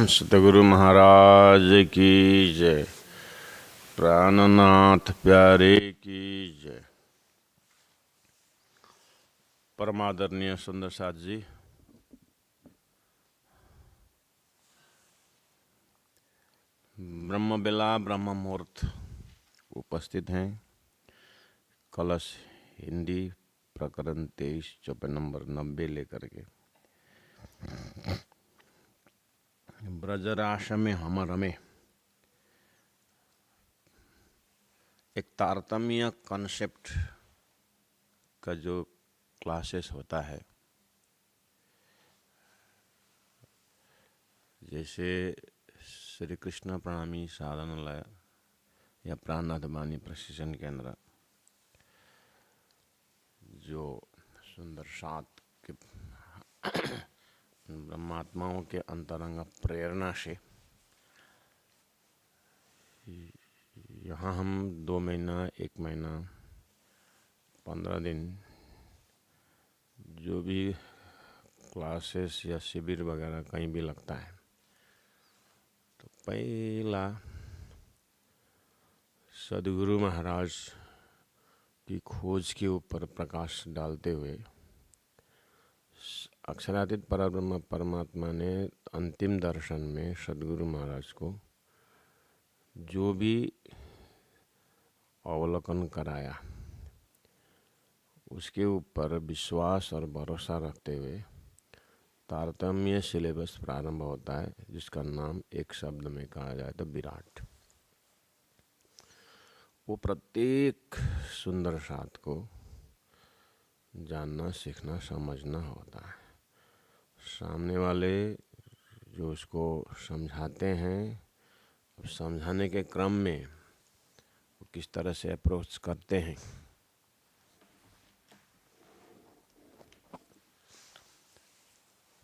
सतगुरु महाराज की जय। प्राणनाथ प्यारे की जय। परमादरणीय सुंदर साथ जी, ब्रह्म बेला ब्रह्म मुहूर्त उपस्थित हैं। कलश हिंदी प्रकरण 23 चौपन नंबर 90 लेकर के ब्रजराश में हम रमे एक तारतम्य कॉन्सेप्ट का जो क्लासेस होता है, जैसे श्री कृष्ण प्रणामी साधनालय या प्राणनाथ वाणी प्रशिक्षण केंद्र, जो सुंदर सात के ब्रह्मात्माओं के अंतरंग प्रेरणा से यहाँ हम 2 महीना 1 महीना 15 दिन जो भी क्लासेस या शिविर वगैरह कहीं भी लगता है, तो पहला सदगुरु महाराज की खोज के ऊपर प्रकाश डालते हुए अक्षरातीत परब्रह्म परमात्मा ने अंतिम दर्शन में सदगुरु महाराज को जो भी अवलोकन कराया, उसके ऊपर विश्वास और भरोसा रखते हुए तारतम्य सिलेबस प्रारंभ होता है, जिसका नाम एक शब्द में कहा जाए तो विराट। वो प्रत्येक सुंदर साथ को जानना, सीखना, समझना होता है। सामने वाले जो उसको समझाते हैं, समझाने के क्रम में वो किस तरह से अप्रोच करते हैं,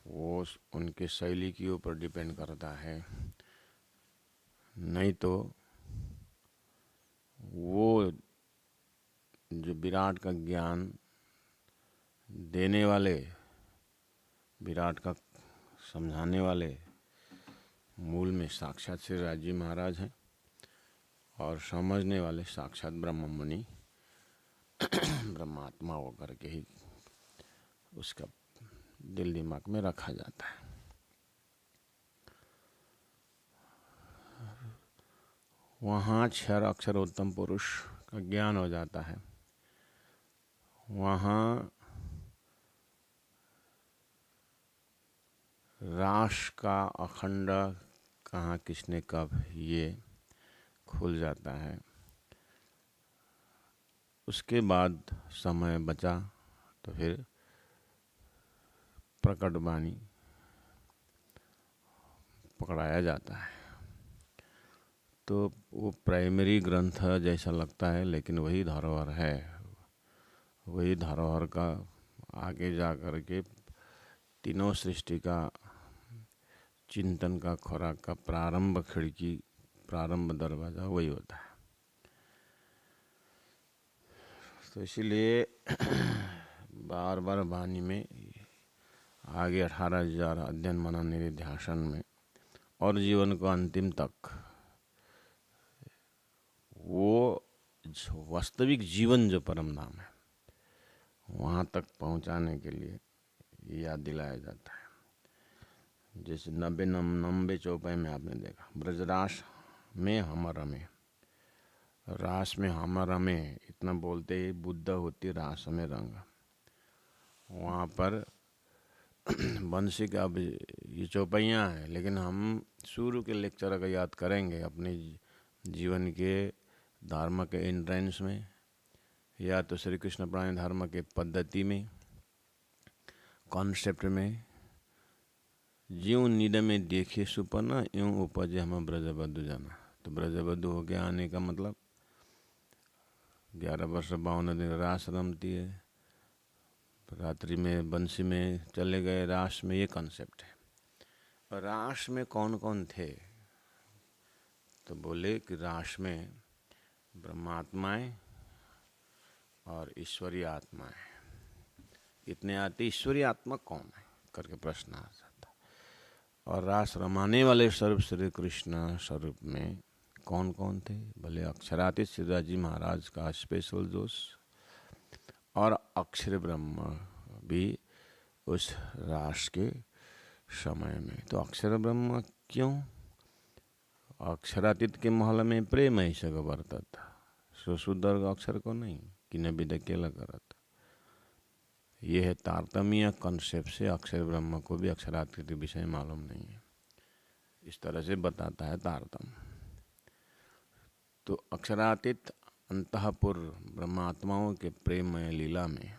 वो उनके शैली के ऊपर डिपेंड करता है। नहीं तो वो जो विराट का ज्ञान देने वाले, विराट का समझाने वाले मूल में साक्षात श्री राजी महाराज हैं और समझने वाले साक्षात ब्रह्म मुनि ब्रह्मात्मा होकर के ही उसका दिल दिमाग में रखा जाता है। वहाँ क्षर अक्षर उत्तम पुरुष का ज्ञान हो जाता है। वहाँ रास का अखंड कहाँ किसने कब ये खुल जाता है। उसके बाद समय बचा तो फिर प्रकट वाणी पकड़ाया जाता है। तो वो प्राइमरी ग्रंथ जैसा लगता है, लेकिन वही धरोहर है। वही धरोहर का आगे जा कर के तीनों सृष्टि का चिंतन का खुराक का प्रारंभ खिड़की, प्रारंभ दरवाज़ा वही होता है। तो इसीलिए बार बार वाणी में आगे 18,000 अध्ययन मनन निधिध्यासन में और जीवन को अंतिम तक वो वास्तविक जीवन जो परम धाम है, वहाँ तक पहुँचाने के लिए याद दिलाया जाता है। जैसे 90 चौपाई में आपने देखा, ब्रजरास में हम रमे, रास में हम रमे, इतना बोलते ही बुद्ध होती रास में रंग। वहाँ पर बंसी का अब ये चौपाइयाँ हैं, लेकिन हम शुरू के लेक्चर का याद करेंगे अपने जीवन के धर्म के एंट्रेंस में, या तो श्री कृष्ण प्राणी धर्म के पद्धति में, कॉन्सेप्ट में, ज्यों नीड में देखे सुपना यूँ उपजे हम ब्रजबद्धु जाना। तो ब्रजबद्धु हो के आने का मतलब 11 वर्ष 52 दिन रास रमती है, रात्रि में बंसी में चले गए रास में, ये कॉन्सेप्ट है। रास में कौन कौन थे, तो बोले कि रास में ब्रह्मात्माएं और ईश्वरीय आत्माएं। इतने आते ईश्वरीय आत्मा कौन है करके प्रश्न आ जाता। और रास रमाने वाले स्वरूप श्री कृष्ण स्वरूप में कौन कौन थे? भले अक्षरातीत सिद्धाजी महाराज का स्पेशल जोश और अक्षर ब्रह्म भी उस रास के समय में। तो अक्षर ब्रह्म क्यों? अक्षरातीत के महल में प्रेम ऐसा वर्तत सुशुद्ध अक्षर को नहीं कि न विद केला करत। ये है तारतम्य कॉन्सेप्ट से अक्षर ब्रह्म को भी अक्षरातीत विषय मालूम नहीं है, इस तरह से बताता है तारतम्य। तो अक्षरातीत अंतःपुर ब्रह्मात्माओं के प्रेममय लीला में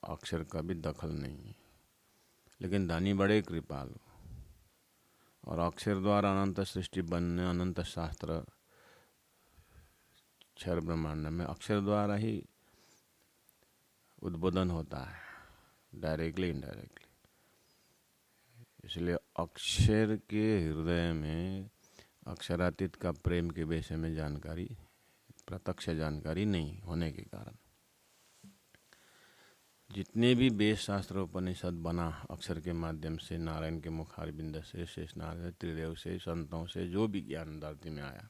अक्षर का भी दखल नहीं है, लेकिन दानी बड़े कृपालु और अक्षर द्वारा अनंत सृष्टि बनने, अनंत शास्त्र क्षर ब्रह्मांड में अक्षर द्वारा ही उद्बोधन होता है, डायरेक्टली इनडायरेक्टली। इसलिए अक्षर के हृदय में अक्षरातीत का प्रेम के विषय में जानकारी, प्रत्यक्ष जानकारी नहीं होने के कारण जितने भी वेद शास्त्र उपनिषद बना अक्षर के माध्यम से, नारायण के मुखार बिंद से, शेष नारायण त्रिदेव से, संतों से जो भी ज्ञान धरती में आया,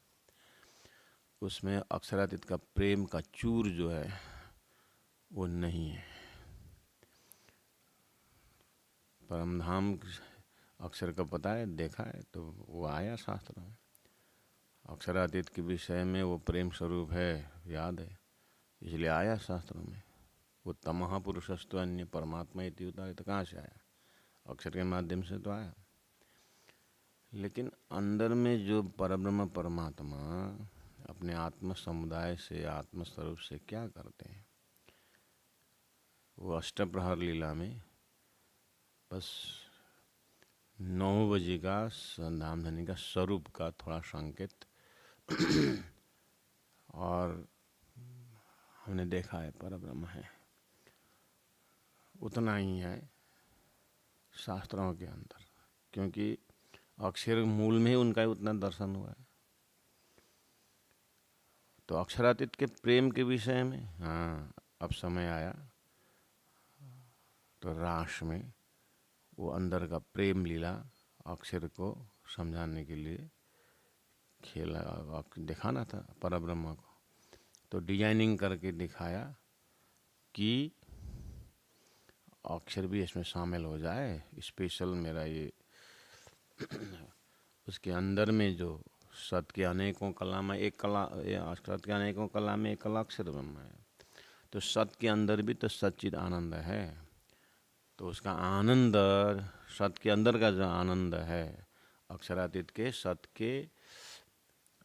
उसमें अक्षरातीत का प्रेम का चूर जो है वो नहीं है। परमधाम अक्षर का पता है, देखा है, तो वो आया शास्त्र में। अक्षरातीत के विषय में वो प्रेम स्वरूप है, याद है, इसलिए आया शास्त्र में। वो तमः पुरुषस्तु अन्य परमात्मा इति उतारे, तो कहाँ से आया? अक्षर के माध्यम से तो आया। लेकिन अंदर में जो परब्रह्म परमात्मा अपने आत्म समुदाय से, आत्मस्वरूप से क्या करते हैं, वो अष्टप्रहर लीला में बस 9 बजे का संधामधनी का स्वरूप का थोड़ा संकेत और हमने देखा है परब्रह्म है, उतना ही है शास्त्रों के अंदर, क्योंकि अक्षर मूल में ही उनका ही उतना दर्शन हुआ है। तो अक्षरातीत के प्रेम के विषय में हाँ अब समय आया, तो रास में वो अंदर का प्रेम लीला अक्षर को समझाने के लिए खेला, दिखाना था परब्रह्म को। तो डिजाइनिंग करके दिखाया कि अक्षर भी इसमें शामिल हो जाए। स्पेशल मेरा ये उसके अंदर में जो सत के अनेकों कला में एक कला, सत के अनेकों कला में एक कला अक्षर ब्रह्म है। तो सत के अंदर भी तो सच्चिद आनंद है, तो उसका आनंद, सत के अंदर का जो आनंद है, अक्षरातीत के सत के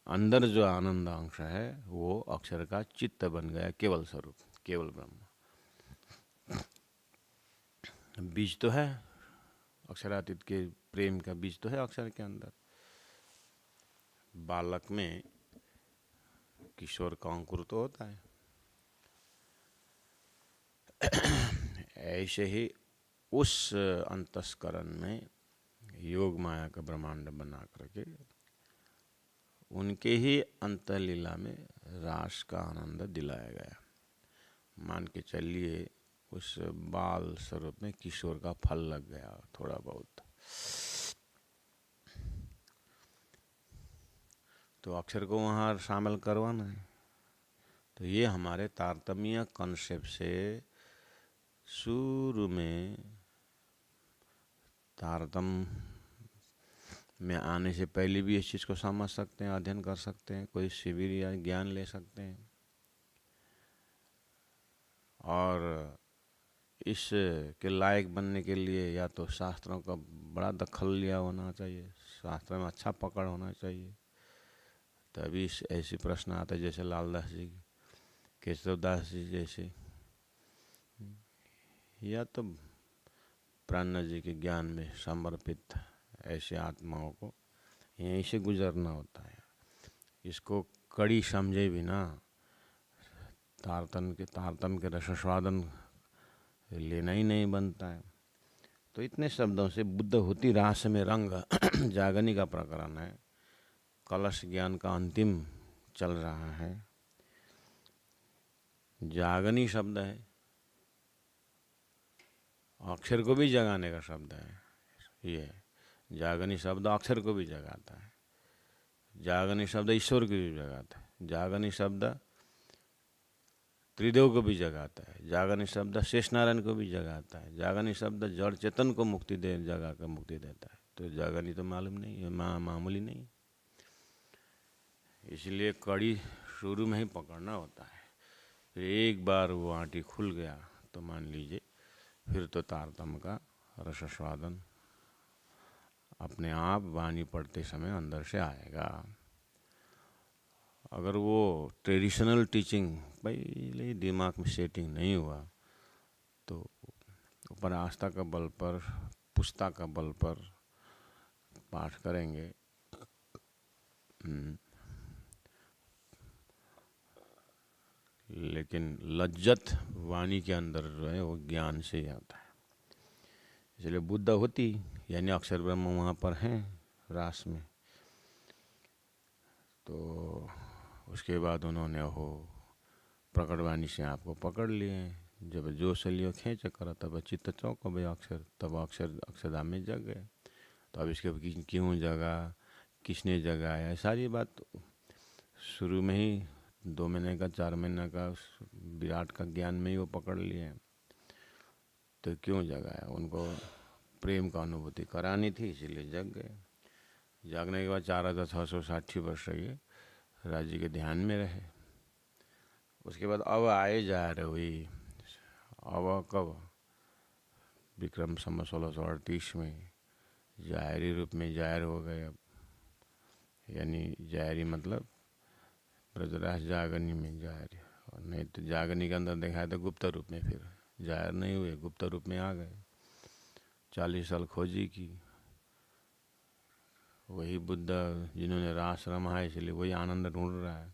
अंदर जो आनंद अंश है, वो अक्षर का चित्त बन गया, केवल स्वरूप, केवल ब्रह्म। बीज तो है अक्षरातीत के प्रेम का, बीज तो है अक्षर के अंदर। बालक में किशोर का अंकुर तो होता है, ऐसे ही उस अंतस्करण में योग माया का ब्रह्मांड बना करके उनके ही अंतलीला में रास का आनंद दिलाया गया। मान के चलिए उस बाल स्वरूप में किशोर का फल लग गया थोड़ा बहुत, तो अक्षर को वहाँ शामिल करवाना है। तो ये हमारे तारतम्य कॉन्सेप्ट से शुरू में तारतम्य में आने से पहले भी इस चीज़ को समझ सकते हैं, अध्ययन कर सकते हैं, कोई शिविर या ज्ञान ले सकते हैं। और इस के लायक बनने के लिए या तो शास्त्रों का बड़ा दखल लिया होना चाहिए, शास्त्र में अच्छा पकड़ होना चाहिए, तभी ऐसे प्रश्न आते जैसे लालदास जी, केशवदास जी जैसे, या तो प्राण जी के ज्ञान में समर्पित ऐसे आत्माओं को यहीं से गुजरना होता है। इसको कड़ी समझे बिना तारतम्य के रसास्वादन लेना ही नहीं बनता है। तो इतने शब्दों से बुद्ध होती रास में रंग जागनी का प्रकरण है, कलश ज्ञान का अंतिम चल रहा है। जागनी शब्द है अक्षर को भी जगाने का शब्द है ये। जागनी शब्द अक्षर को भी जगाता है, जागनी शब्द ईश्वर को भी जगाता है, जागनी शब्द त्रिदेव को भी जगाता है, जागनी शब्द शेष नारायण को भी जगाता है, जागनी शब्द जड़ चेतन को मुक्ति दे जगा कर मुक्ति देता है। तो जागनी तो मालूम नहीं है, मामूली नहीं। इसलिए कड़ी शुरू में ही पकड़ना होता है। फिर एक बार वो आंटी खुल गया तो मान लीजिए फिर तो तारतम का रसस्वादन अपने आप वाणी पढ़ते समय अंदर से आएगा। अगर वो ट्रेडिशनल टीचिंग पहले दिमाग में सेटिंग नहीं हुआ तो ऊपर आस्था का बल पर, पुस्तक का बल पर पाठ करेंगे। लेकिन लज्जत वाणी के अंदर जो है वो ज्ञान से ही आता है। इसलिए बुद्ध होती यानी अक्षर ब्रह्म वहाँ पर हैं रास में। तो उसके बाद उन्होंने वो प्रकटवाणी से आपको पकड़ लिए। जब जोश लियो खींच कर तब चित्त चौक भाई अक्षर, तब अक्षरधाम में जग गए। तो अब इसके क्यों जगा, किसने जगाया, सारी बात शुरू में ही 2 महीने का 4 महीने का विराट का ज्ञान में ही वो पकड़ लिए। तो क्यों जगाया, उनको प्रेम का अनुभूति करानी थी, इसीलिए जग गए। जागने के बाद 4660 वर्ष ये राज्य के ध्यान में रहे। उसके बाद अब आए जा रहे हुई। अब कब, विक्रम संवत 1638 में जाहरी रूप में जाहिर हो गए। अब यानी जाहरी मतलब ब्रजराज जागनी में जाहिर, और नहीं तो जागनी के अंदर देखा तो गुप्त रूप में, फिर जाहिर नहीं हुए, गुप्त रूप में आ गए। 40 साल खोजी की, वही बुद्ध जिन्होंने रास रमा है, इसलिए वही आनंद ढूंढ रहा है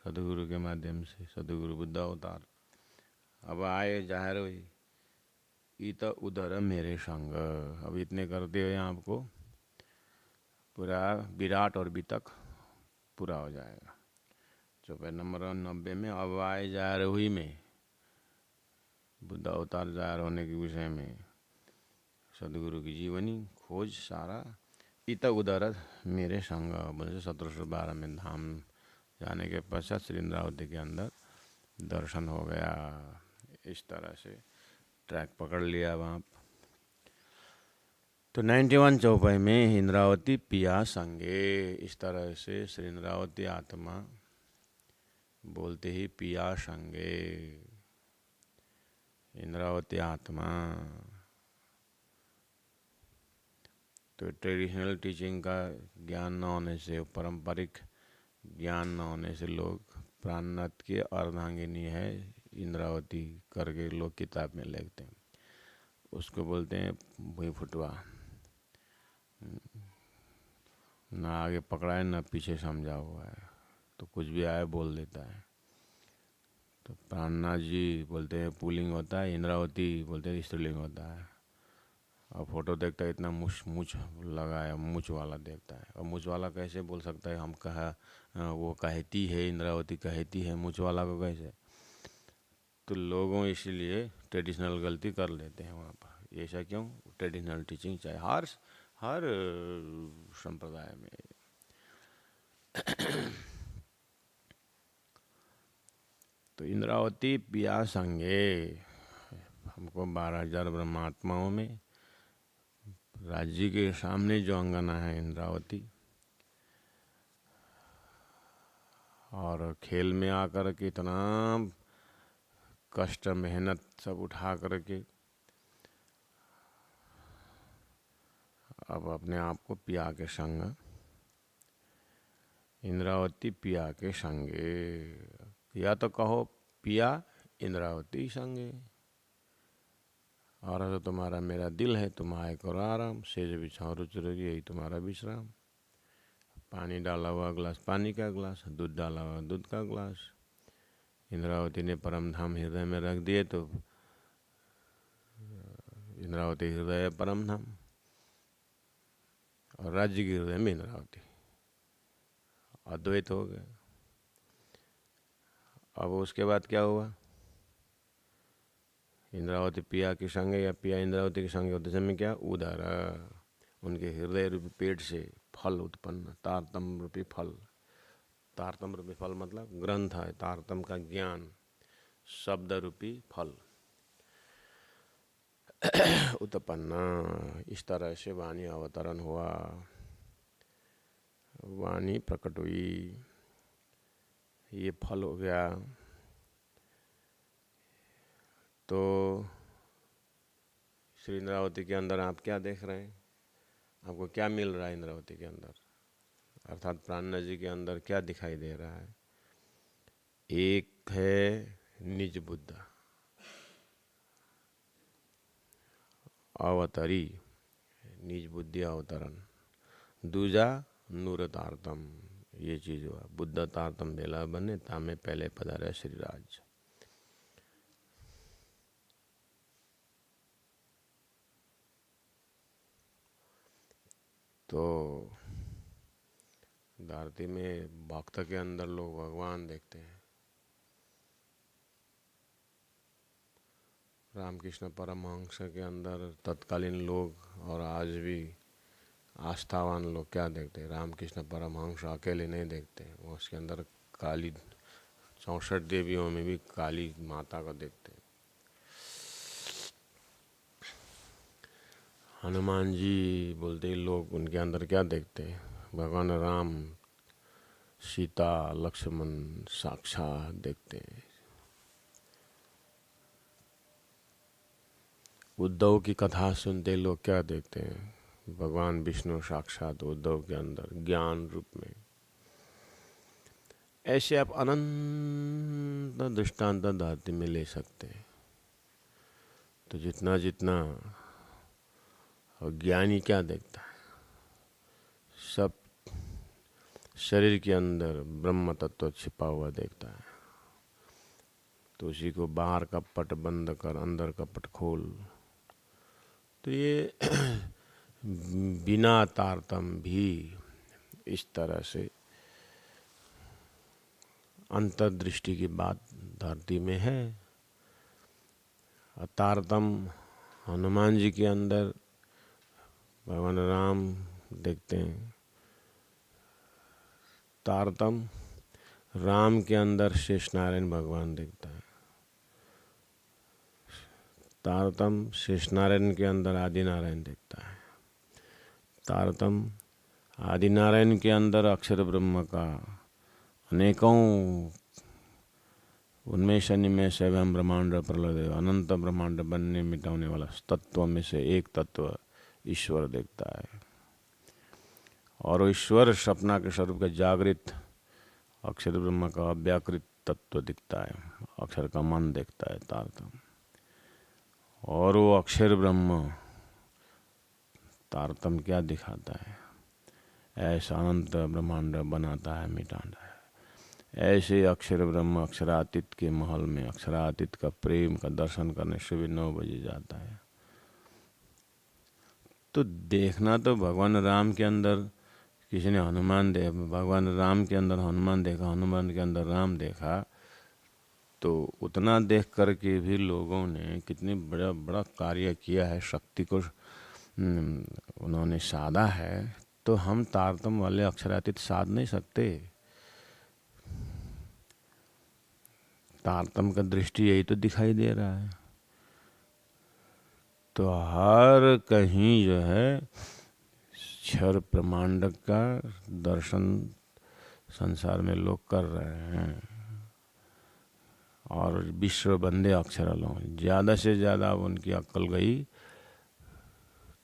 सदगुरु के माध्यम से, सदगुरु बुद्ध अवतार। अब आए जाहिर हुई, इत उदर मेरे संग। अब इतने करते हुए आपको पूरा विराट और वितक पूरा हो जाएगा। चौपाई नंबर 90 में अब आए जाहिर हुई में बुद्ध अवतार जाहिर होने के विषय में सदगुरु की जीवनी खोज सारा। इत उदर मेरे संग बोले 1712 में धाम जाने के पश्चात श्री इंद्रावती के अंदर दर्शन हो गया। इस तरह से ट्रैक पकड़ लिया वहाँ। तो 91 चौपाई में इंद्रावती पिया संगे, इस तरह से श्री इंद्रावती आत्मा बोलते ही पिया संगे, इंद्रावती आत्मा। तो ट्रेडिशनल टीचिंग का ज्ञान न होने से, पारंपरिक ज्ञान न होने से लोग प्राणनाथ की अर्धांगिनी है इंद्रावती करके लोग किताब में लिखते हैं, उसको बोलते हैं भुई फुटवा। ना आगे पकड़ा है ना पीछे समझा हुआ है, तो कुछ भी आए बोल देता है। तो प्राणनाथ जी बोलते हैं पुल्लिंग होता है, इंद्रावती बोलते हैं स्त्रीलिंग होता है। और फोटो देखता है इतना मूछ लगा है, मूछ वाला देखता है। और मूछ वाला कैसे बोल सकता है, हम कहा वो कहती है, इंद्रावती कहती है, मूछ वाला को कैसे। तो लोगों इसीलिए ट्रेडिशनल गलती कर लेते हैं वहाँ पर। ऐसा क्यों, ट्रेडिशनल टीचिंग चाहे हर संप्रदाय में। तो इंद्रावती पिया संगे, हमको 12,000 ब्रह्मात्माओं में राज्य के सामने जो अंगना है इंद्रावती, और खेल में आकर के इतना कष्ट मेहनत सब उठा करके अब अपने आप को पिया के संग, इंद्रावती पिया के संगे, या तो कहो पिया इंद्रावती संगे। और तो तुम्हारा मेरा दिल है, तुम आए करो आराम, सेज बिछाओ रुचि रही, यही तुम्हारा विश्राम। पानी डाला हुआ गिलास पानी का गिलास, दूध डाला हुआ दूध का गिलास। इंद्रावती ने परम धाम हृदय में रख दिए तो इंद्रावती हृदय परम धाम, और राज्य के हृदय में इंद्रावती, अद्वैत हो गया। अब उसके बाद क्या हुआ, इंद्रावती पिया के संग या पिया इंद्रावती के संग होते समय क्या उदर, उनके हृदय रूपी पेट से फल उत्पन्न, तारतम रूपी फल। तारतम रूपी फल मतलब ग्रंथ है, तारतम का ज्ञान, शब्द रूपी फल उत्पन्न। इस तरह से वाणी अवतरण हुआ, वाणी प्रकट हुई, ये फल हो गया। तो श्री इंद्रावती के अंदर आप क्या देख रहे हैं? आपको क्या मिल रहा है इंद्रावती के अंदर? अर्थात प्राणनाथ जी के अंदर क्या दिखाई दे रहा है? एक है निज बुद्ध अवतरी, निज बुद्धि अवतरण। दूजा नूर तारतम, ये चीज हुआ। बुद्ध तारतम बेला बने तामे पहले पधारे श्री राज। तो धरती में भक्त के अंदर लोग भगवान देखते हैं। रामकृष्ण परमहंस के अंदर तत्कालीन लोग और आज भी आस्थावान लोग क्या देखते हैं? रामकृष्ण परमहंस अकेले नहीं देखते, वो उसके अंदर काली 64 देवियों में भी काली माता को देखते हैं। हनुमान जी बोलते ही लोग उनके अंदर क्या देखते हैं? भगवान राम, सीता, लक्ष्मण साक्षात देखते हैं। उद्धव की कथा सुनते लोग क्या देखते हैं? भगवान विष्णु साक्षात उद्धव के अंदर ज्ञान रूप में। ऐसे आप अनंत दृष्टांत धरती में ले सकते हैं। तो जितना जितना ज्ञानी क्या देखता है? सब शरीर के अंदर ब्रह्म तत्व छिपा हुआ देखता है। तो उसी को बाहर का पट बंद कर अंदर का पट खोल। तो ये बिना तारतम भी इस तरह से अंतर्दृष्टि की बात धरती में है। तारतम हनुमान जी के अंदर भगवान राम देखते हैं। तारतम राम के अंदर शेष नारायण भगवान देखता है। तारतम शेष नारायण के अंदर आदि नारायण देखता है। तारतम आदि नारायण के अंदर अक्षर ब्रह्म का अनेकों उन्मेष निमेष एवं ब्रह्मांड प्रलय अनंत ब्रह्मांड बनने मिटाने वाला तत्व में से एक तत्व ईश्वर देखता है। और ईश्वर सपना के स्वरूप का जागृत अक्षर ब्रह्म का अव्याकृत तत्व दिखता है। अक्षर का मन देखता है तारतम। और वो अक्षर ब्रह्म तारतम क्या दिखाता है? ऐसा अनंत ब्रह्मांड बनाता है, मिटाता है। ऐसे अक्षर ब्रह्म अक्षरातीत के महल में अक्षरातीत का प्रेम का दर्शन करने सुबह 9 बजे जाता है। तो देखना तो भगवान राम के अंदर किसी ने हनुमान भगवान राम के अंदर हनुमान देखा, हनुमान के अंदर राम देखा। तो उतना देख करके भी लोगों ने कितनी बड़ा बड़ा कार्य किया है, शक्ति को उन्होंने साधा है। तो हम तारतम वाले अक्षरातीत साध नहीं सकते। तारतम का दृष्टि यही तो दिखाई दे रहा है। तो हर कहीं जो है क्षर ब्रह्मांड का दर्शन संसार में लोग कर रहे हैं। और विश्व बंदे अक्षर लो, ज़्यादा से ज़्यादा उनकी अक्ल गई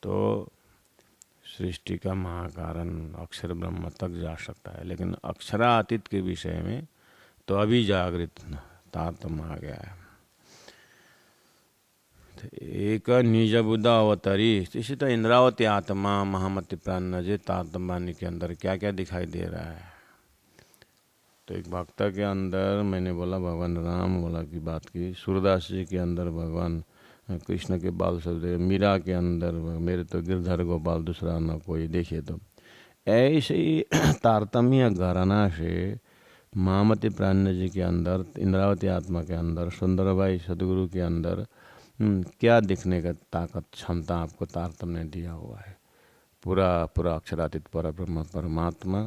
तो सृष्टि का महाकारण अक्षर ब्रह्म तक जा सकता है। लेकिन अक्षरातीत के विषय में तो अभी जागृत तारतम आ गया है। एक निज बुद्ध अवतरी। इसी तरह इंद्रावती आत्मा महामति प्राणनाथ तारतम वाणी के अंदर क्या क्या दिखाई दे रहा है? तो एक भक्त के अंदर मैंने बोला भगवान राम बोला की बात की, सूरदास जी के अंदर भगवान कृष्ण के बाल सब दे, मीरा के अंदर मेरे तो गिरधर गोपाल दूसरा न कोई। देखिए तो ऐसे ही तारतम्य घराना से महामति प्राणनाथ जी के अंदर, इंद्रावती आत्मा के अंदर, सुंदरबाई सदगुरु के अंदर क्या दिखने का ताकत क्षमता आपको तारतम्य ने दिया हुआ है। पूरा पूरा अक्षरातीत पर ब्रह्म परमात्मा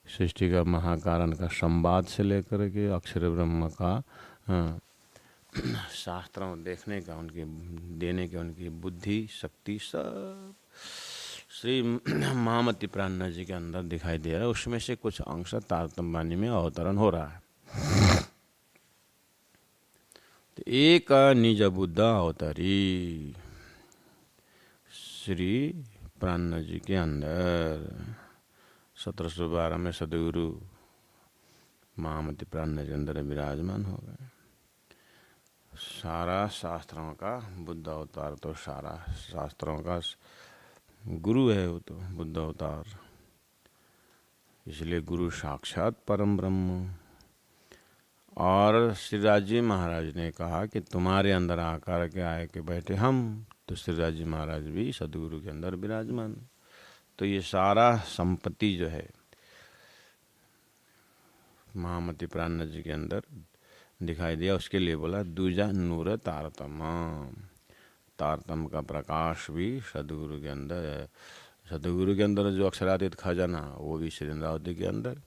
सृष्टि का महाकारण का संवाद से लेकर के अक्षर ब्रह्म का शास्त्रों देखने का, उनके देने के, उनकी बुद्धि शक्ति सब श्री महामती प्राणनाथ जी के अंदर दिखाई दे रहा है। उसमें से कुछ अंश तारतम्य वाणी में अवतरण हो रहा है। तो एक निज बुद्ध अवतरी श्री प्राणनाथ जी के अंदर 1712 में सदगुरु महामती प्राणनाथ के अंदर विराजमान हो गए। सारा शास्त्रों का बुद्ध अवतार, तो सारा शास्त्रों का गुरु है वो तो बुद्ध अवतार, इसलिए गुरु साक्षात परम ब्रह्म। और श्रीराज जी महाराज ने कहा कि तुम्हारे अंदर आकर के आए के बैठे हम, तो श्रीराज जी महाराज भी सदगुरु के अंदर विराजमान। तो ये सारा संपत्ति जो है महामती प्राणनाथ जी के अंदर दिखाई दिया। उसके लिए बोला दूजा नूर तारतम, तारतम का प्रकाश भी सदगुरु के अंदर है। सदगुरु के अंदर जो अक्षरातीत खजाना वो भी श्री इंद्रावती के अंदर,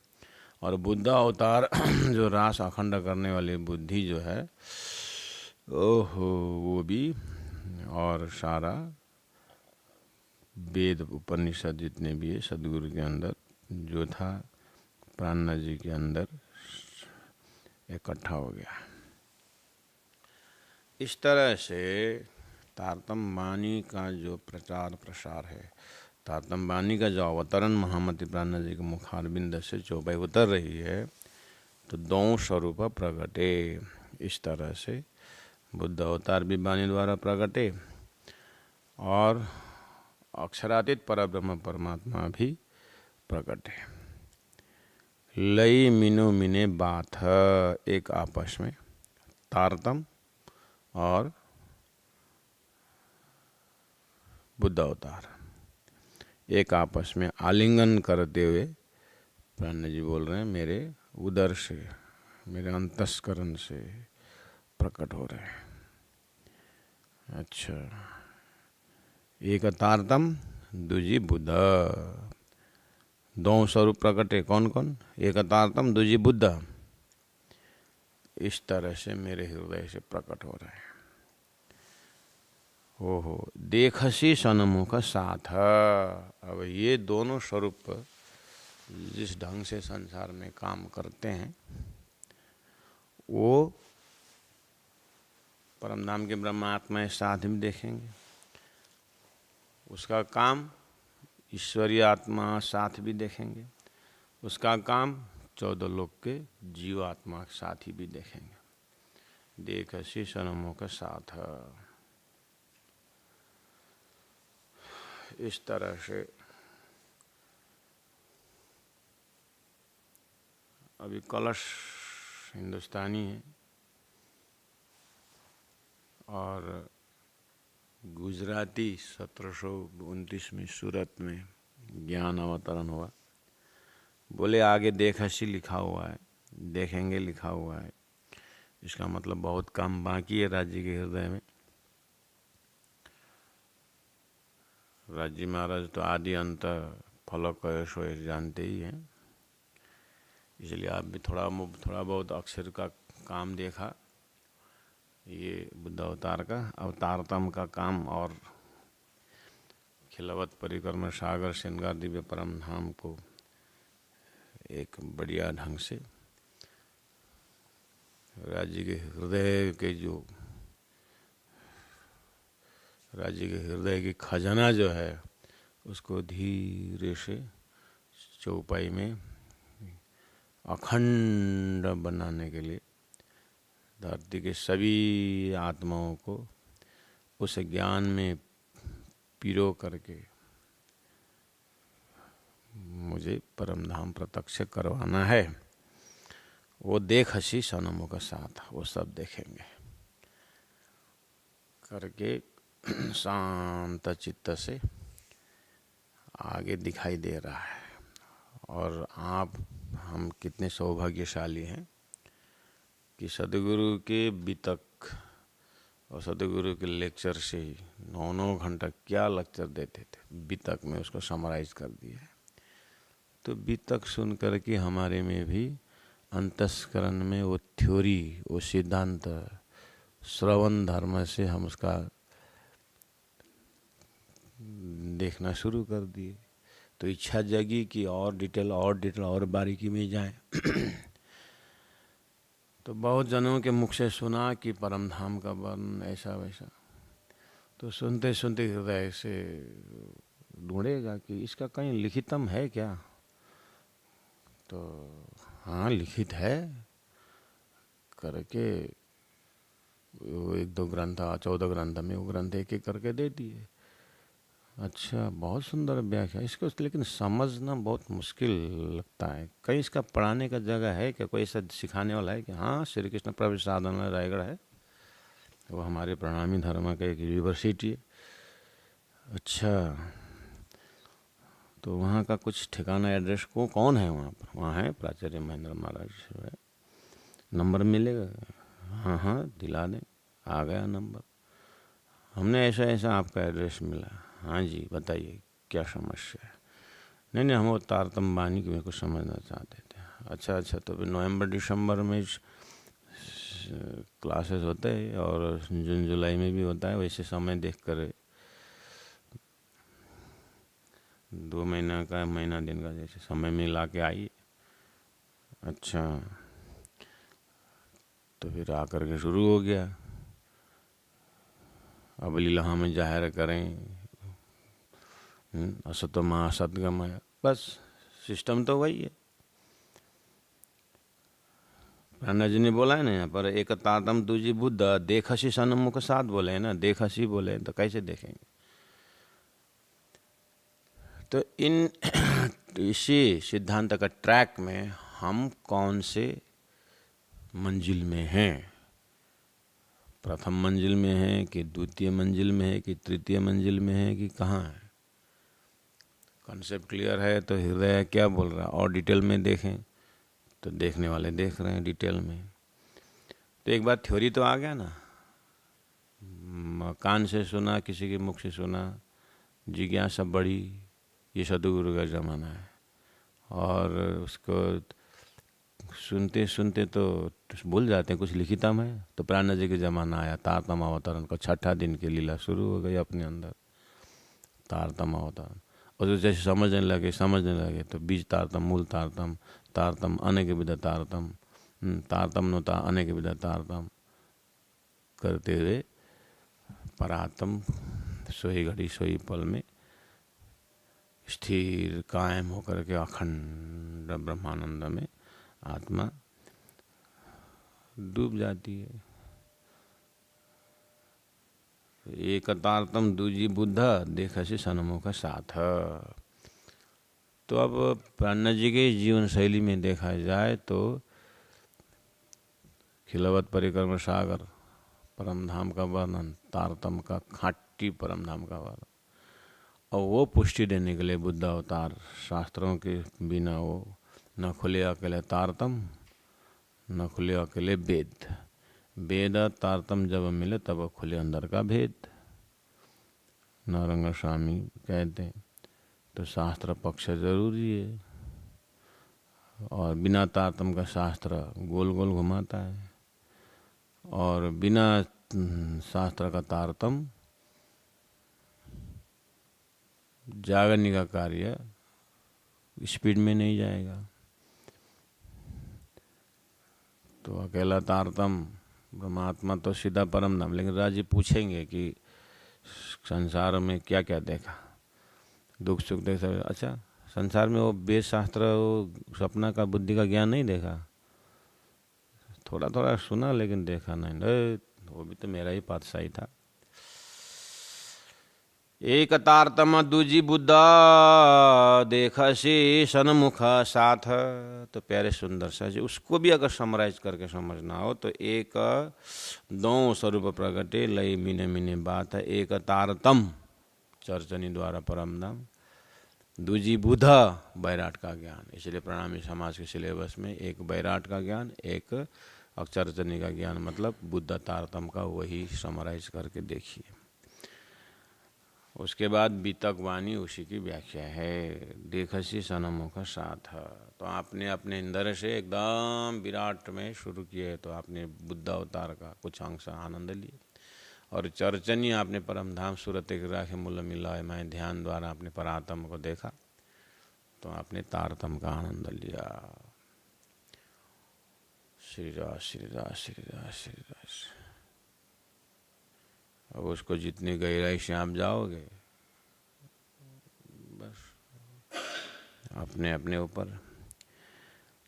और बुद्ध अवतार जो रास अखंड करने वाली बुद्धि जो है ओहो वो भी, और सारा वेद उपनिषद जितने भी है सदगुरु के अंदर जो था प्राणनाथ जी के अंदर इकट्ठा हो गया। इस तरह से तारतम्य वाणी का जो प्रचार प्रसार है, तारतम्य वाणी का जो अवतरण महामती प्राणनाथ जी के मुखारबिंद से चौपाई उतर रही है, तो दो स्वरूप प्रगटे। इस तरह से बुद्ध अवतार भी वाणी द्वारा प्रगटे और अक्षरातीत परब्रह्म परमात्मा भी प्रकटे। लई मिनो मिने बात एक आपस में, तारतम और बुद्ध अवतार एक आपस में आलिंगन करते हुए प्राणनाथ जी बोल रहे हैं मेरे उदर से, मेरे अंतस्करण से प्रकट हो रहे हैं। अच्छा, एक तारतम दूजी बुद्ध, दो स्वरूप प्रकटे। कौन कौन? एक तारतम दूजी बुद्ध, इस तरह से मेरे हृदय से प्रकट हो रहे हैं। ओहो, देखसी सन्मुख साथ। अब ये दोनों स्वरूप जिस ढंग से संसार में काम करते हैं वो परम नाम के ब्रह्मात्मा साथ में देखेंगे। उसका काम ईश्वरीय आत्मा साथ भी देखेंगे, उसका काम 14 लोक के जीवात्मा साथ ही भी देखेंगे। देखसी सन्मुख साथ, इस तरह से अभी कलश हिंदुस्तानी है और गुजराती 1729 में सूरत में ज्ञान अवतरण हुआ। बोले आगे देखसी लिखा हुआ है, देखेंगे लिखा हुआ है, इसका मतलब बहुत काम बाकी है राज्य के हृदय में। राज्य महाराज तो आदि अंत फलक सोए जानते ही हैं, इसलिए आप भी थोड़ा बहुत अक्षर का काम देखा। ये बुद्ध अवतार का अवतारतम का काम और खिलवत परिक्रम सागर श्रृंगार दिव्य परम धाम को एक बढ़िया ढंग से राज्य के हृदय की खजाना जो है उसको धीरे से चौपाई में अखंड बनाने के लिए धरती के सभी आत्माओं को उस ज्ञान में पिरो करके मुझे परम धाम प्रत्यक्ष करवाना है। वो देखसी सन्मुख साथ, वो सब देखेंगे करके शांत चित्त से आगे दिखाई दे रहा है। और हम कितने सौभाग्यशाली हैं कि सदगुरु के वितक और सदगुरु के लेक्चर से ही 9-9 घंटा क्या लेक्चर देते थे, बीतक में उसको समराइज कर दिया है। तो बीतक सुन करके हमारे में भी अंतस्करण में वो थ्योरी, वो सिद्धांत श्रवण धर्म से हम उसका देखना शुरू कर दिए। तो इच्छा जगी कि और डिटेल और बारीकी में जाए। तो बहुत जनों के मुख से सुना कि परम धाम का वर्णन ऐसा वैसा, तो सुनते सुनते हृदय से ढूंढेगा कि इसका कहीं लिखितम है क्या। तो हाँ लिखित है करके वो 1-2 ग्रंथ 14 ग्रंथ में वो ग्रंथ एक एक करके दे दिए। अच्छा, बहुत सुंदर व्याख्या। इसको लेकिन समझना बहुत मुश्किल लगता है। कहीं इसका पढ़ाने का जगह है क्या, कोई ऐसा सिखाने वाला है कि हाँ श्री कृष्ण प्रभु साधन रायगढ़ है, वो हमारे प्रणामी धर्म का एक यूनिवर्सिटी है। अच्छा, तो वहाँ का कुछ ठिकाना एड्रेस को कौन है वहाँ पर? वहाँ है प्राचार्य महेंद्र महाराज है। नंबर मिलेगा? हाँ हाँ दिला दें। आ गया नंबर। हमने ऐसा ऐसा आपका एड्रेस मिला। हाँ जी बताइए क्या समस्या है? नहीं हम वो तारतम बानी की मेरे को समझना चाहते थे। अच्छा तो फिर नवंबर दिसंबर में क्लासेस होते हैं और जून जुलाई में भी होता है। वैसे समय देख कर 2 महीना का महीना दिन का जैसे समय मिला के आइए। अच्छा, तो फिर आकर के शुरू हो गया। अब लीला में जाहिर करें असतोमा सतगमय, बस सिस्टम तो वही है। राणा जी ने बोला है ना यहाँ पर, एक तातम दूजी बुद्ध देखसी सन्मुख साथ बोले है ना, देखसी बोले तो कैसे देखेंगे। तो इन इसी सिद्धांत का ट्रैक में हम कौन से मंजिल में हैं? प्रथम मंजिल में है कि द्वितीय मंजिल में है कि तृतीय मंजिल में है कि कहाँ है? कॉन्सेप्ट क्लियर है तो हृदय क्या बोल रहा है और डिटेल में देखें तो देखने वाले देख रहे हैं डिटेल में। तो एक बार थ्योरी तो आ गया ना, कान से सुना, किसी के मुख से सुना, जिज्ञासा बढ़ी, ये सदगुरु का ज़माना है। और उसको सुनते सुनते तो भूल जाते हैं कुछ लिखिता में। तो प्राणा जी के ज़माना आया, तारतम अवतरण का 6ठा दिन की लीला शुरू हो गई अपने अंदर, तारतम अवतरण। और तो जैसे समझने लगे तो बीज तारतम, मूल तारतम, तारतम अनेक विध तारतम, तारतम नोता अनेक विध तारतम करते हुए परातम सोई घड़ी सोई पल में स्थिर कायम होकर के अखंड ब्रह्मानंद में आत्मा डूब जाती है। एक तारतम दूजी बुद्ध देखसी सन्मुख साथ। तो अब प्राणा जी के जीवन शैली में देखा जाए तो खिलवत परिक्रम सागर परम धाम का वर्णन, तारतम का खाटी परम धाम का वर्णन, और वो पुष्टि देने के लिए बुद्ध अवतार। शास्त्रों के बिना वो न खुले अकेले तारतम, न खुले अकेले वेद। वेद तारतम जब मिले तब खुले अंदर का भेद। नारंग स्वामी कहते हैं तो शास्त्र पक्ष जरूरी है, और बिना तारतम का शास्त्र गोल गोल घुमाता है, और बिना शास्त्र का तारतम जागरने का कार्य स्पीड में नहीं जाएगा। तो अकेला तारतम परमात्मा तो सीधा परम धाम। लेकिन राजी पूछेंगे कि संसार में क्या क्या देखा, दुख सुख देख सकते। अच्छा, संसार में वो वेद शास्त्र वो सपना का बुद्धि का ज्ञान नहीं देखा? थोड़ा थोड़ा सुना लेकिन देखा नहीं। वो भी तो मेरा ही पातशाही था। एक तारतम दूजी बुद्ध देखसी सन्मुख साथ। तो प्यारे सुंदर सा जी, उसको भी अगर समराइज करके समझना हो तो एक दो स्वरूप प्रगटे लय मीने मीने बात है। एक तारतम चर्चनी द्वारा परम धाम, दूजी बुद्ध बैराट का ज्ञान। इसलिए प्रणामी समाज के सिलेबस में एक बैराट का ज्ञान, एक अक्षरचनी का ज्ञान मतलब बुद्ध तारतम का, वही समराइज करके देखिए। उसके बाद बीतक वाणी उसी की व्याख्या है, देखसी सनमुख साथ। तो आपने अपने इंद्र से एकदम विराट में शुरू किए, तो आपने बुद्ध अवतार का कुछ अंश आनंद लिए, और चरचनी आपने परमधाम सूरत के मूल मिलाए मैं ध्यान द्वारा आपने परात्म को देखा, तो आपने तारतम का आनंद लिया। श्री रास श्री रास श्री रास श्री रास। अब उसको जितनी गहराई से आप जाओगे बस अपने अपने ऊपर।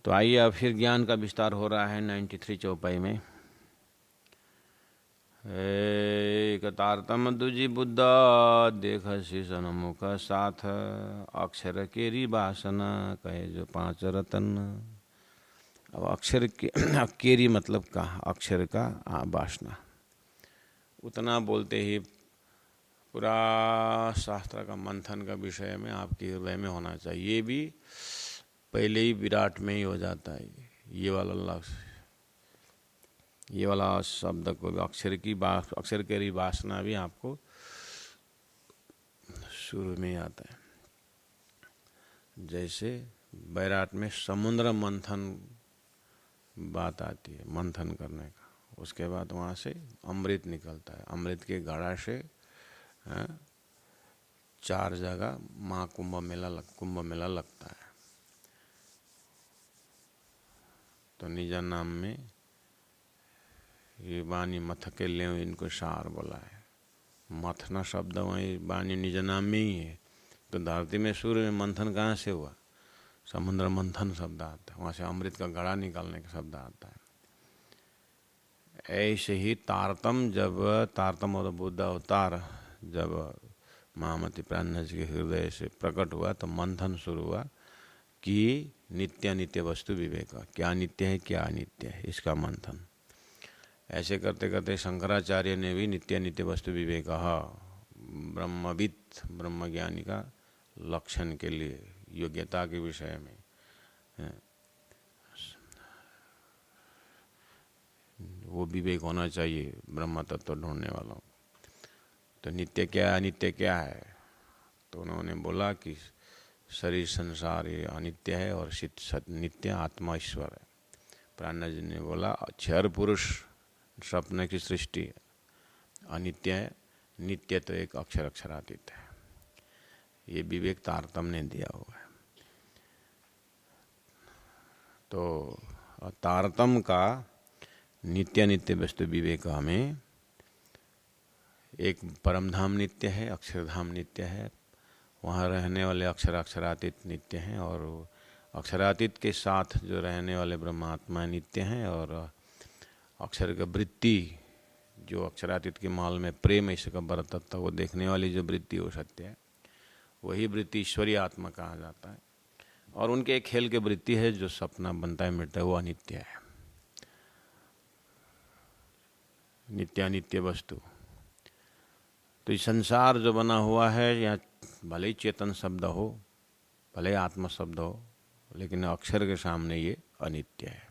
तो आइए अब फिर ज्ञान का विस्तार हो रहा है 93 चौपाई में। एक तारतम दुजी बुद्ध देखसी सनमुख साथ, अक्षर केरी वासना कहे जो 5 रतन। अब अक्षर के केरी मतलब कहा, अक्षर का वासना, उतना बोलते ही पूरा शास्त्र का मंथन का विषय में आपके हृदय में होना चाहिए। ये भी पहले ही विराट में ही हो जाता है। ये वाला लक्ष्य, ये वाला शब्द को अक्षर केरी वासना भी आपको शुरू में ही आता है। जैसे बैराट में समुद्र मंथन बात आती है, मंथन करने का, उसके बाद वहाँ से अमृत निकलता है। अमृत के घड़ा से 4 जगह कुंभ मेला लगता है। तो निजा नाम में ये वाणी मथके ले इनको सार बोला है। मथना शब्द वही वाणी निज नाम में ही है। तो धरती में सूर्य में मंथन कहाँ से हुआ? समुद्र मंथन शब्द आता है, वहाँ से अमृत का घड़ा निकालने का शब्द आता है। ऐसे ही तारतम और बुद्ध अवतार जब महामती प्राण जी के हृदय से प्रकट हुआ, तो मंथन शुरू हुआ कि नित्य अनित्य वस्तु विवेक, क्या नित्य है क्या अनित्य है, इसका मंथन। ऐसे करते करते शंकराचार्य ने भी नित्य अनित्य वस्तु विवेक ब्रह्मविद ब्रह्मज्ञानी का लक्षण के लिए, योग्यता के विषय में वो विवेक होना चाहिए ब्रह्म तत्व ढूंढने वालों को। तो नित्य क्या है अनित्य क्या है? तो उन्होंने बोला कि शरीर संसार ये अनित्य है और नित्य आत्मा ईश्वर है। प्राणा जी ने बोला क्षर पुरुष स्वप्न की सृष्टि अनित्य है, नित्य तो एक अक्षरातीत है। ये विवेक तारतम ने दिया हुआ है। तो तारतम का नित्य नित्य वस्तु विवेक हमें, एक परमधाम नित्य है, अक्षरधाम नित्य है, वहाँ रहने वाले अक्षरातीत नित्य हैं, और अक्षरातीत के साथ जो रहने वाले ब्रह्मात्मा नित्य हैं, और अक्षर का वृत्ति जो अक्षरातीत के माल में प्रेम ऐसे का बरतता वो देखने वाली जो वृत्ति हो सत्य है, वही वृत्ति ईश्वरीय आत्मा कहा जाता है। और उनके एक खेल की वृत्ति है जो सपना बनता है मिटता है, वो अनित्य है, नित्य अनित्य वस्तु। तो ये संसार जो बना हुआ है, या भले ही चेतन शब्द हो, भले ही आत्मा शब्द हो, लेकिन अक्षर के सामने ये अनित्य है।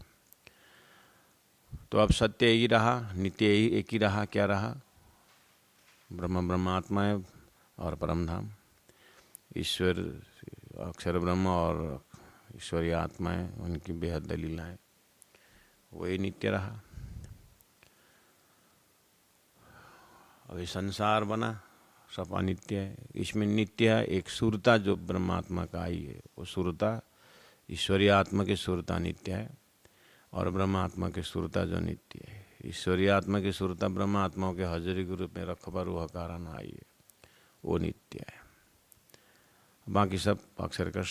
तो अब सत्य ही रहा, नित्य ही एक ही रहा, क्या रहा? ब्रह्मात्मा है और परमधाम ईश्वर, अक्षर ब्रह्म और ईश्वरीय आत्मा है, उनकी बेहद लीलाएं, वही नित्य रहा। अभी संसार बना, सब अनित्य है। इसमें नित्य है एक सुरता जो ब्रह्मात्मा का आई है, वो सुरता ईश्वरीय आत्मा की सुरता नित्य है, और ब्रह्मात्मा की सुरता जो नित्य है। ईश्वरीय आत्मा की सुरता ब्रह्मात्माओं के हजरी के रूप में रखबर वह कारण आई है, वो नित्य है। बाकी सब अक्षर का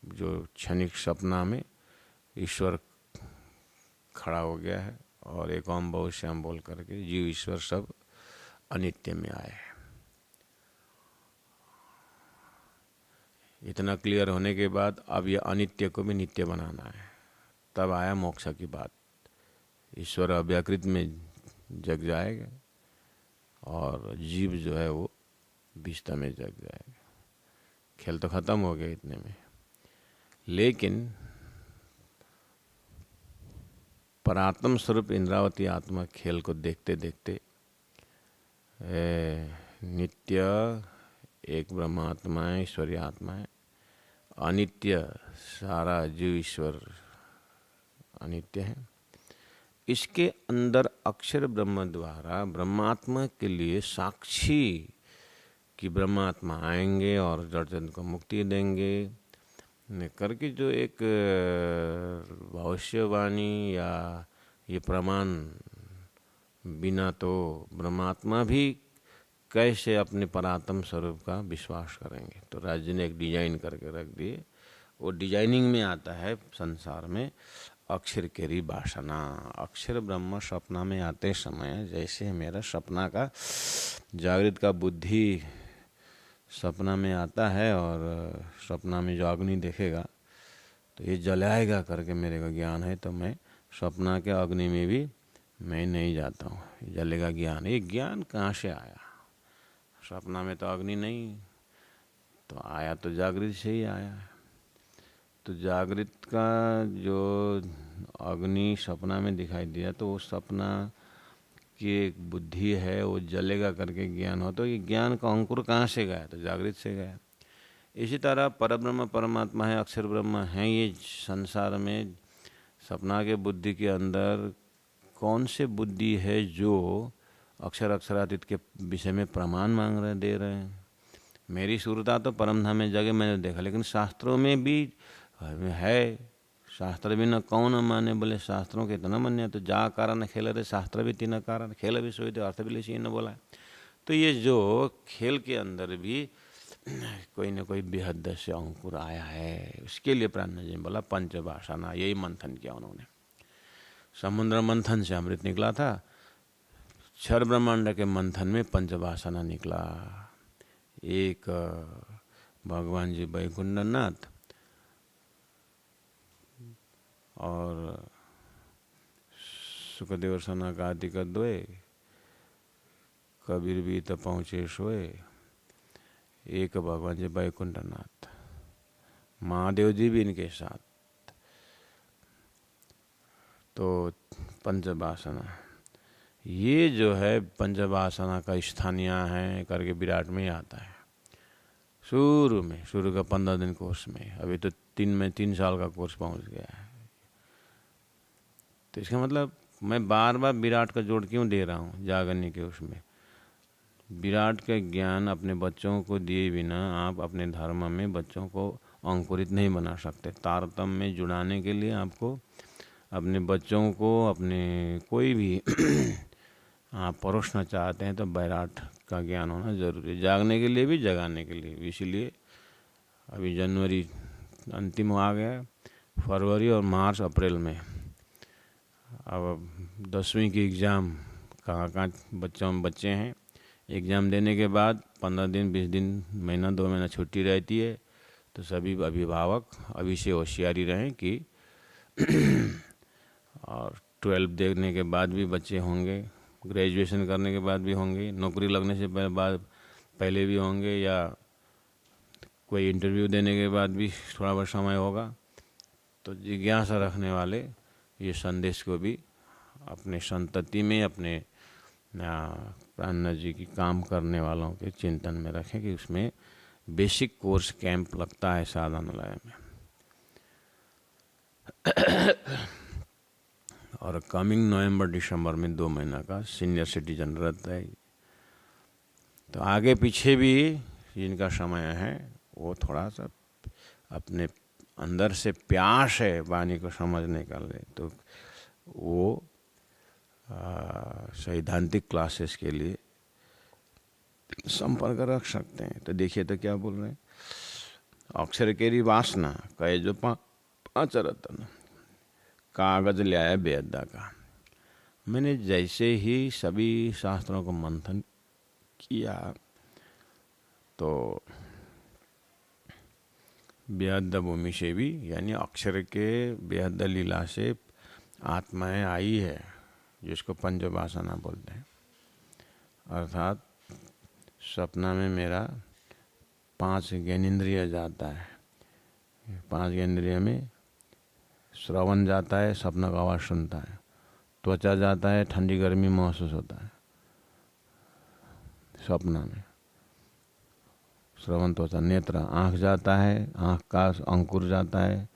जो क्षणिक सपना में ईश्वर खड़ा हो गया है, और एक ओम बहुत श्याम बोल करके जीव ईश्वर सब अनित्य में आए हैं। इतना क्लियर होने के बाद अब ये अनित्य को भी नित्य बनाना है। तब आया मोक्ष की बात। ईश्वर अव्याकृत में जग जाएगा और जीव जो है वो विष्टा में जग जाएगा। खेल तो खत्म हो गया इतने में। लेकिन परात्म स्वरूप इंद्रावती आत्मा खेल को देखते देखते नित्य एक ब्रह्मात्मा है, ईश्वरीय आत्मा है, अनित्य सारा जीव ईश्वर अनित्य है। इसके अंदर अक्षर ब्रह्म द्वारा ब्रह्मात्मा के लिए साक्षी कि ब्रह्मात्मा आएंगे और जड़चंद को मुक्ति देंगे करके जो एक भविष्यवाणी या ये प्रमाण बिना तो ब्रह्मात्मा भी कैसे अपने परात्म स्वरूप का विश्वास करेंगे। तो राज्य ने एक डिजाइन करके रख दिए। वो डिजाइनिंग में आता है संसार में अक्षर केरी वासना। अक्षर ब्रह्म सपना में आते समय जैसे मेरा सपना का जागृत का बुद्धि सपना में आता है और सपना में जो अग्नि देखेगा तो ये जलाएगा करके मेरे को ज्ञान है, तो मैं सपना के अग्नि में भी मैं नहीं जाता हूँ, जलेगा ज्ञान। ये ज्ञान कहाँ से आया? सपना में तो अग्नि नहीं, तो आया तो जागृत से ही आया है। तो जागृत का जो अग्नि सपना में दिखाई दिया तो वो सपना की एक बुद्धि है, वो जलेगा करके ज्ञान हो। तो ये ज्ञान का अंकुर कहाँ से गया? तो जागृत से गया। इसी तरह परब्रह्म परमात्मा है, अक्षर ब्रह्म है। ये संसार में सपना के बुद्धि के अंदर कौन से बुद्धि है जो अक्षर अक्षरातीत के विषय में प्रमाण मांग रहे दे रहे हैं? मेरी सुरता तो परमधाम में जगह मैंने देखा, लेकिन शास्त्रों में भी है। शास्त्र भी न कौन माने, बोले शास्त्रों के इतना मान्य। तो जा कारण खेल रहे शास्त्र भी तीन कारण, खेल भी सोई अर्थ भी लिखी न बोला। तो ये जो खेल के अंदर भी कोई न कोई बेहद से अंकुर आया है, उसके लिए प्राण जी बोला पंचवासना। यही मंथन किया उन्होंने। समुद्र मंथन से अमृत निकला था, क्षर ब्रह्मांड के मंथन में पंचवासना निकला। एक भगवान जी वैकुंठनाथ और सुखदेव सनकादिक द्वय, कबीर भी तो पहुँचे सोए। एक भगवान जी वैकुंठनाथ, महादेव जी भी इनके साथ। तो पंचवासना ये जो है पंचवासना का स्थानीय है करके विराट में ही आता है। शुरू का 15 दिन कोर्स में, अभी तो 3 साल का कोर्स पहुंच गया है। तो इसका मतलब मैं बार बार विराट का जोड़ क्यों दे रहा हूँ जागरने के उसमें? विराट का ज्ञान अपने बच्चों को दिए बिना आप अपने धर्म में बच्चों को अंकुरित नहीं बना सकते। तारतम्य में जुड़ाने के लिए आपको अपने बच्चों को अपने कोई भी आप परोसना चाहते हैं तो विराट का ज्ञान होना जरूरी है, जागने के लिए भी जगाने के लिए भी। इसीलिए अभी जनवरी अंतिम आ गया, फरवरी और मार्च अप्रैल में अब 10वीं की एग्ज़ाम कहाँ बच्चे हैं। एग्ज़ाम देने के बाद 15 दिन 20 दिन महीना 2 महीना छुट्टी रहती है। तो सभी अभिभावक अभी से होशियारी रहें कि और 12 देखने के बाद भी बच्चे होंगे, ग्रेजुएशन करने के बाद भी होंगे, नौकरी लगने से पहले भी होंगे, या कोई इंटरव्यू देने के बाद भी थोड़ा बहुत समय होगा। तो जिज्ञासा रखने वाले ये संदेश को भी अपने संतति में, अपने प्राण जी की काम करने वालों के चिंतन में रखें कि उसमें बेसिक कोर्स कैंप लगता है साधनालय में। और कमिंग नवंबर दिसंबर में 2 महीना का सीनियर सिटीजन रहता है। तो आगे पीछे भी जिनका समय है वो थोड़ा सा अपने अंदर से प्यास है वाणी को समझने का ले, तो वो सैद्धांतिक क्लासेस के लिए संपर्क रख सकते हैं। तो देखिए तो क्या बोल रहे हैं, अक्षर केरी वासना कहे जो 5 रत्न, कागज ले आया बेअद्दा का। मैंने जैसे ही सभी शास्त्रों को मंथन किया तो बेअद्दा भूमि से भी, यानी अक्षर के बेअद्दा लीला से आत्माएं आई है, जिसको पंचवासना बोलते हैं। अर्थात सपना में मेरा 5 ज्ञानेंद्रिय जाता है। 5 ज्ञानेंद्रिय में श्रवण जाता है, सपना का आवाज़ सुनता है। त्वचा जाता है, ठंडी गर्मी महसूस होता है स्वप्न में। श्रवण त्वचा, नेत्र, आँख जाता है, आँख का अंकुर जाता है,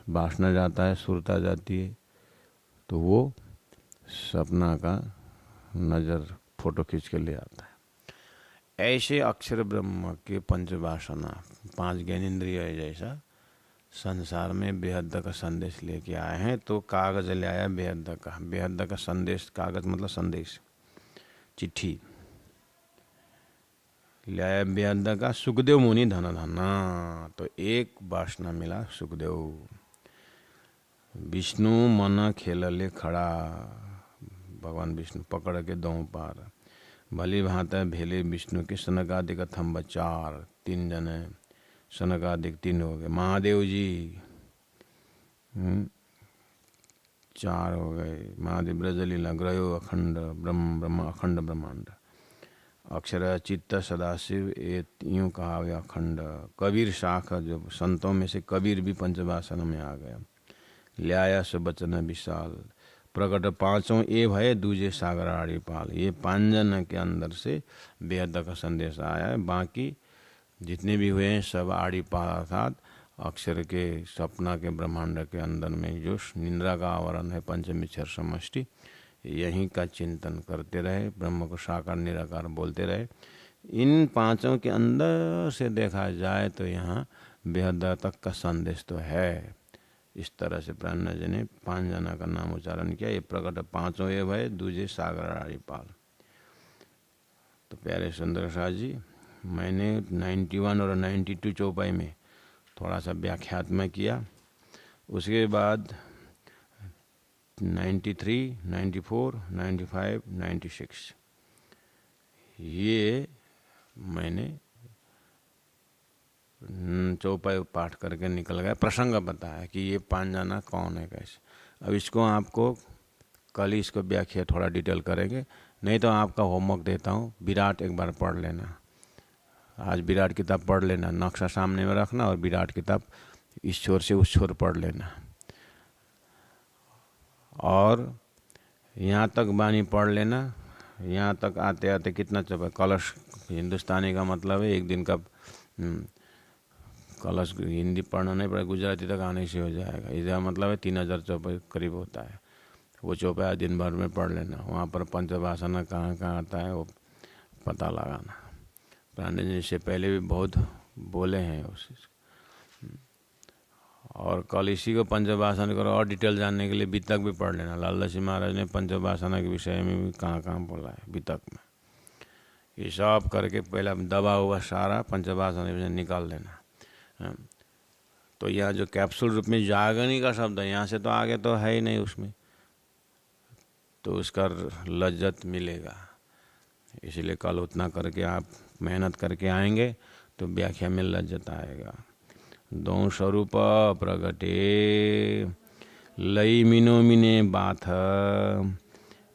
वासना जाता है, सुरता जाती है, तो वो सपना का नज़र फोटो खींच के ले आता है। ऐसे अक्षर ब्रह्म के पंचवासना, 5 ज्ञानेंद्रिय जैसा संसार में बेहद का संदेश लेके आए हैं। तो कागज ले आया बेहद का, बेहद का संदेश, कागज मतलब संदेश, चिट्ठी ले आया बेहद का। सुखदेव मुनि धन धना, तो एक वासना मिला सुखदेव। विष्णु मन खेलले खड़ा, भगवान विष्णु पकड़ के दो पार। भली भांत भेले विष्णु के सनकादिक थम्ब 4, 3 जने, सनकादिक 3 हो गए, महादेव जी 4 हो गए, महादेव ब्रजलीला ग्रहो अखंड ब्रह्म अखंड ब्रह्मांड। अक्षर चित्त सदाशिव, ये यूँ कहा गया अखंड। कबीर शाख, जो संतों में से कबीर भी पंचवासन में आ गया। ल्याया से बचन विशाल, प्रकट 5 ये भय दूजे सागर आड़ी पाल। ये 5 जन के अंदर से बेहद का संदेश आया है। बाकी जितने भी हुए हैं सब आड़ी पाल अर्थात अक्षर के सपना के ब्रह्मांड के अंदर में जो निंद्रा का आवरण है पंचमिक्षर समष्टि, यहीं का चिंतन करते रहे, ब्रह्म को साकार निराकार बोलते रहे। इन 5 के अंदर से देखा जाए तो यहाँ बेहद तक का संदेश तो है। इस तरह से प्राण जी ने 5 जना का नाम उच्चारण किया। ये प्रकट 5 ये भय दूजे सागर आड़ी पाल। तो प्यारे सुंदर शाह जी, मैंने 91 और 92 चौपाई में थोड़ा सा व्याख्यात्मक किया। उसके बाद 93, 94, 95, 96 ये मैंने चौपाई पाठ करके निकल गया। प्रसंग बताया कि ये 5 जना कौन है कैसे। अब इसको आपको कल ही इसको व्याख्या थोड़ा डिटेल करेंगे, नहीं तो आपका होमवर्क देता हूँ, विराट एक बार पढ़ लेना। आज विराट किताब पढ़ लेना, नक्शा सामने में रखना और विराट किताब इस छोर से उस छोर पढ़ लेना। और यहाँ तक वाणी पढ़ लेना। यहाँ तक आते आते कितना चौपाई, कलश हिंदुस्तानी का मतलब है एक दिन का कलश। हिंदी पढ़ना नहीं पड़ेगा, गुजराती तक आने से हो जाएगा। इसका मतलब है 3000 चौपाई करीब होता है। वो चौपाई दिन भर में पढ़ लेना। वहाँ पर पंचवासना कहाँ कहाँ आता है वो पता लगाना। पांडे जी से पहले भी बहुत बोले हैं उस। और कल इसी को पंचवासना करो और डिटेल जानने के लिए वितक भी पढ़ लेना। लाला सिंह महाराज ने पंचवासना के विषय में भी कहाँ कहाँ बोला है वितक में। ये सब करके पहला दबा हुआ सारा पंचवासना निकाल लेना। तो यह जो कैप्सूल रूप में जागनी का शब्द है, यहाँ से तो आगे तो है ही नहीं उसमें, तो उसका लज्जत मिलेगा। इसलिए कल उतना करके आप मेहनत करके आएंगे तो व्याख्या में लज्जत आएगा। 2 स्वरूप प्रगटे लई मिनो मिने बाथ,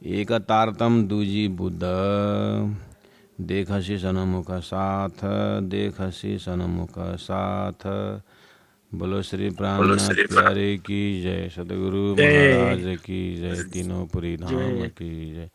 एक तारतम दूजी बुद्ध, देखसी सनमुख साथ, देखसी सनमुख साथ। बोलो श्री प्राणनाथ प्यारे की जय, सदगुरु महाराज की जय, तीनों पुरी धाम की जय।